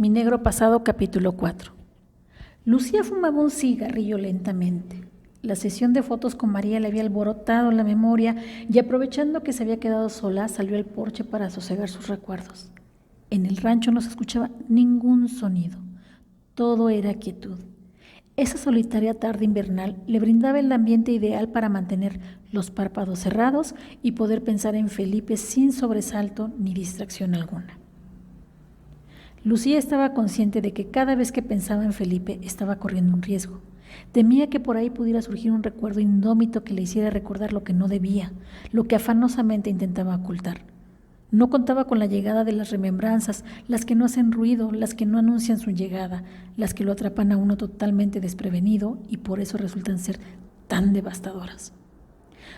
Mi negro pasado, capítulo 4. Lucía fumaba un cigarrillo lentamente. La sesión de fotos con María le había alborotado la memoria y aprovechando que se había quedado sola, salió al porche para sosegar sus recuerdos. En el rancho no se escuchaba ningún sonido. Todo era quietud. Esa solitaria tarde invernal le brindaba el ambiente ideal para mantener los párpados cerrados y poder pensar en Felipe sin sobresalto ni distracción alguna. Lucía estaba consciente de que cada vez que pensaba en Felipe estaba corriendo un riesgo. Temía que por ahí pudiera surgir un recuerdo indómito que le hiciera recordar lo que no debía, lo que afanosamente intentaba ocultar. No contaba con la llegada de las remembranzas, las que no hacen ruido, las que no anuncian su llegada, las que lo atrapan a uno totalmente desprevenido y por eso resultan ser tan devastadoras.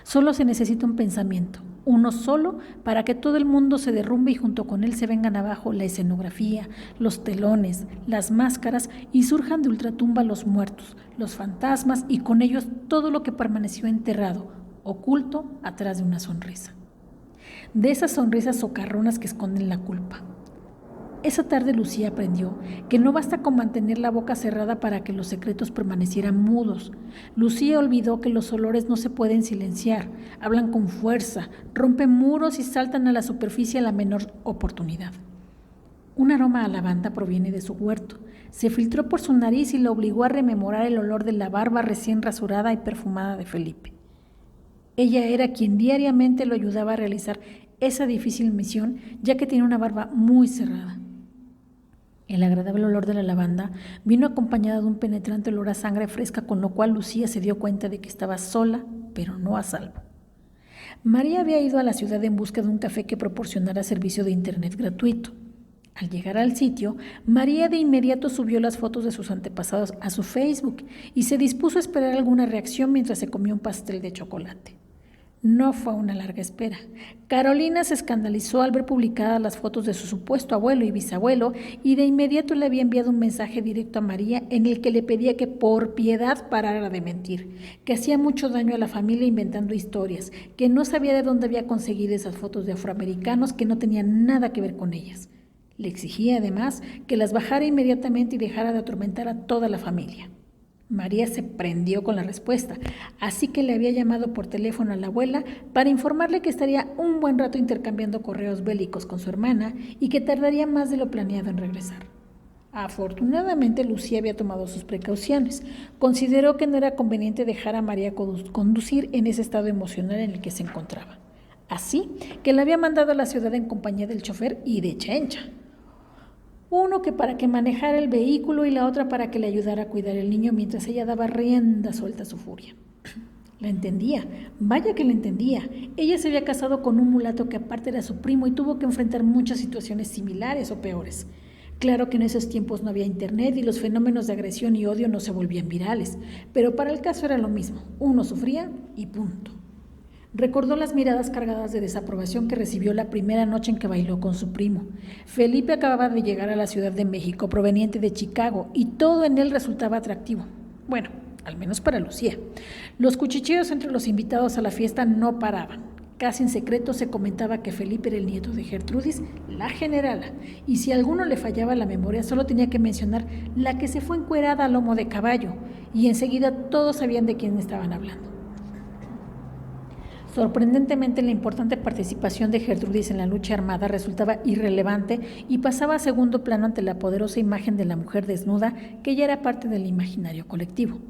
Solo se necesita un pensamiento, uno solo, para que todo el mundo se derrumbe y junto con él se vengan abajo la escenografía, los telones, las máscaras y surjan de ultratumba los muertos, los fantasmas y con ellos todo lo que permaneció enterrado, oculto atrás de una sonrisa. De esas sonrisas socarronas que esconden la culpa. Esa tarde Lucía aprendió que no basta con mantener la boca cerrada para que los secretos permanecieran mudos. Lucía olvidó que los olores no se pueden silenciar, hablan con fuerza, rompen muros y saltan a la superficie a la menor oportunidad. Un aroma a lavanda proviene de su huerto. Se filtró por su nariz y la obligó a rememorar el olor de la barba recién rasurada y perfumada de Felipe. Ella era quien diariamente lo ayudaba a realizar esa difícil misión, ya que tenía una barba muy cerrada. El agradable olor de la lavanda vino acompañado de un penetrante olor a sangre fresca, con lo cual Lucía se dio cuenta de que estaba sola, pero no a salvo. María había ido a la ciudad en busca de un café que proporcionara servicio de internet gratuito. Al llegar al sitio, María de inmediato subió las fotos de sus antepasados a su Facebook y se dispuso a esperar alguna reacción mientras se comía un pastel de chocolate. No fue una larga espera. Carolina se escandalizó al ver publicadas las fotos de su supuesto abuelo y bisabuelo y de inmediato le había enviado un mensaje directo a María en el que le pedía que por piedad parara de mentir, que hacía mucho daño a la familia inventando historias, que no sabía de dónde había conseguido esas fotos de afroamericanos que no tenían nada que ver con ellas. Le exigía además que las bajara inmediatamente y dejara de atormentar a toda la familia. María se prendió con la respuesta, así que le había llamado por teléfono a la abuela para informarle que estaría un buen rato intercambiando correos bélicos con su hermana y que tardaría más de lo planeado en regresar. Afortunadamente, Lucía había tomado sus precauciones. Consideró que no era conveniente dejar a María conducir en ese estado emocional en el que se encontraba. Así que la había mandado a la ciudad en compañía del chofer y de Chencha. Uno que para que manejara el vehículo y la otra para que le ayudara a cuidar el niño mientras ella daba rienda suelta a su furia. La entendía, vaya que la entendía. Ella se había casado con un mulato que aparte era su primo y tuvo que enfrentar muchas situaciones similares o peores. Claro que en esos tiempos no había internet y los fenómenos de agresión y odio no se volvían virales, pero para el caso era lo mismo, uno sufría y punto. Recordó las miradas cargadas de desaprobación que recibió la primera noche en que bailó con su primo. Felipe acababa de llegar a la Ciudad de México, proveniente de Chicago, y todo en él resultaba atractivo. Bueno, al menos para Lucía. Los cuchicheos entre los invitados a la fiesta no paraban. Casi en secreto se comentaba que Felipe era el nieto de Gertrudis, la generala, y si a alguno le fallaba la memoria, solo tenía que mencionar la que se fue encuerada a lomo de caballo, y enseguida todos sabían de quién estaban hablando. Sorprendentemente, la importante participación de Gertrudis en la lucha armada resultaba irrelevante y pasaba a segundo plano ante la poderosa imagen de la mujer desnuda que ya era parte del imaginario colectivo.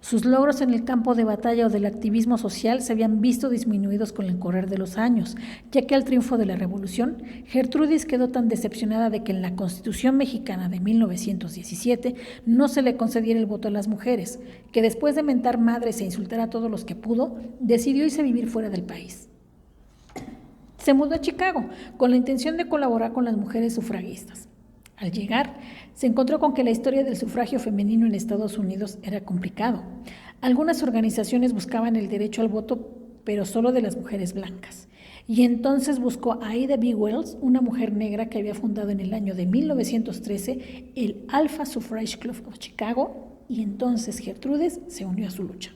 Sus logros en el campo de batalla o del activismo social se habían visto disminuidos con el correr de los años, ya que al triunfo de la Revolución, Gertrudis quedó tan decepcionada de que en la Constitución mexicana de 1917 no se le concediera el voto a las mujeres, que después de mentar madres e insultar a todos los que pudo, decidió irse a vivir fuera del país. Se mudó a Chicago con la intención de colaborar con las mujeres sufragistas. Al llegar, se encontró con que la historia del sufragio femenino en Estados Unidos era complicado. Algunas organizaciones buscaban el derecho al voto, pero solo de las mujeres blancas. Y entonces buscó a Ida B. Wells, una mujer negra que había fundado en el año de 1913 el Alpha Suffrage Club of Chicago, y entonces Gertrudis se unió a su lucha.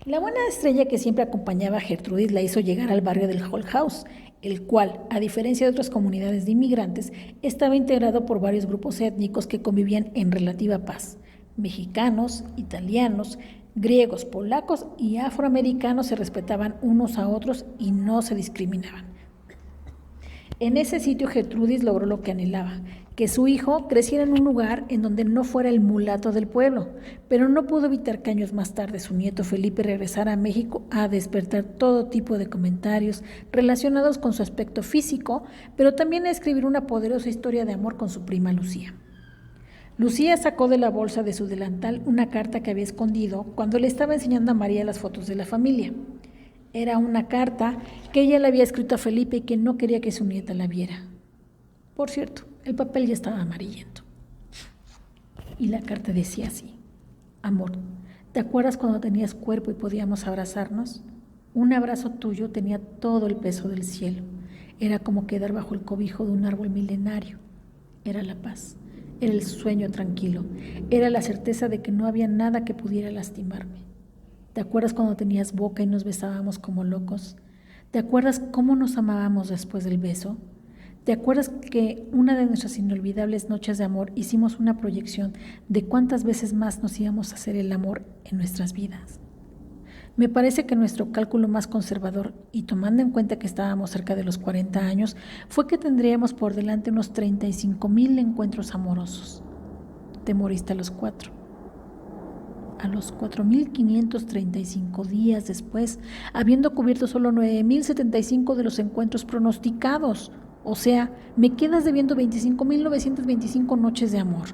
La buena estrella que siempre acompañaba a Gertrudis la hizo llegar al barrio del Hull House, el cual, a diferencia de otras comunidades de inmigrantes, estaba integrado por varios grupos étnicos que convivían en relativa paz. Mexicanos, italianos, griegos, polacos y afroamericanos se respetaban unos a otros y no se discriminaban. En ese sitio Gertrudis logró lo que anhelaba, que su hijo creciera en un lugar en donde no fuera el mulato del pueblo, pero no pudo evitar que años más tarde su nieto Felipe regresara a México a despertar todo tipo de comentarios relacionados con su aspecto físico, pero también a escribir una poderosa historia de amor con su prima Lucía. Lucía sacó de la bolsa de su delantal una carta que había escondido cuando le estaba enseñando a María las fotos de la familia. Era una carta que ella le había escrito a Felipe y que no quería que su nieta la viera. Por cierto, el papel ya estaba amarillento. Y la carta decía así: Amor, ¿te acuerdas cuando tenías cuerpo y podíamos abrazarnos? Un abrazo tuyo tenía todo el peso del cielo. Era como quedar bajo el cobijo de un árbol milenario. Era la paz, era el sueño tranquilo, era la certeza de que no había nada que pudiera lastimarme. ¿Te acuerdas cuando tenías boca y nos besábamos como locos? ¿Te acuerdas cómo nos amábamos después del beso? ¿Te acuerdas que una de nuestras inolvidables noches de amor hicimos una proyección de cuántas veces más nos íbamos a hacer el amor en nuestras vidas? Me parece que nuestro cálculo más conservador, y tomando en cuenta que estábamos cerca de los 40 años, fue que tendríamos por delante unos 35,000 encuentros amorosos. Te moriste a los 4. A los 4,535 días después, habiendo cubierto solo 9,075 de los encuentros pronosticados. O sea, me quedas debiendo 25,925 noches de amor.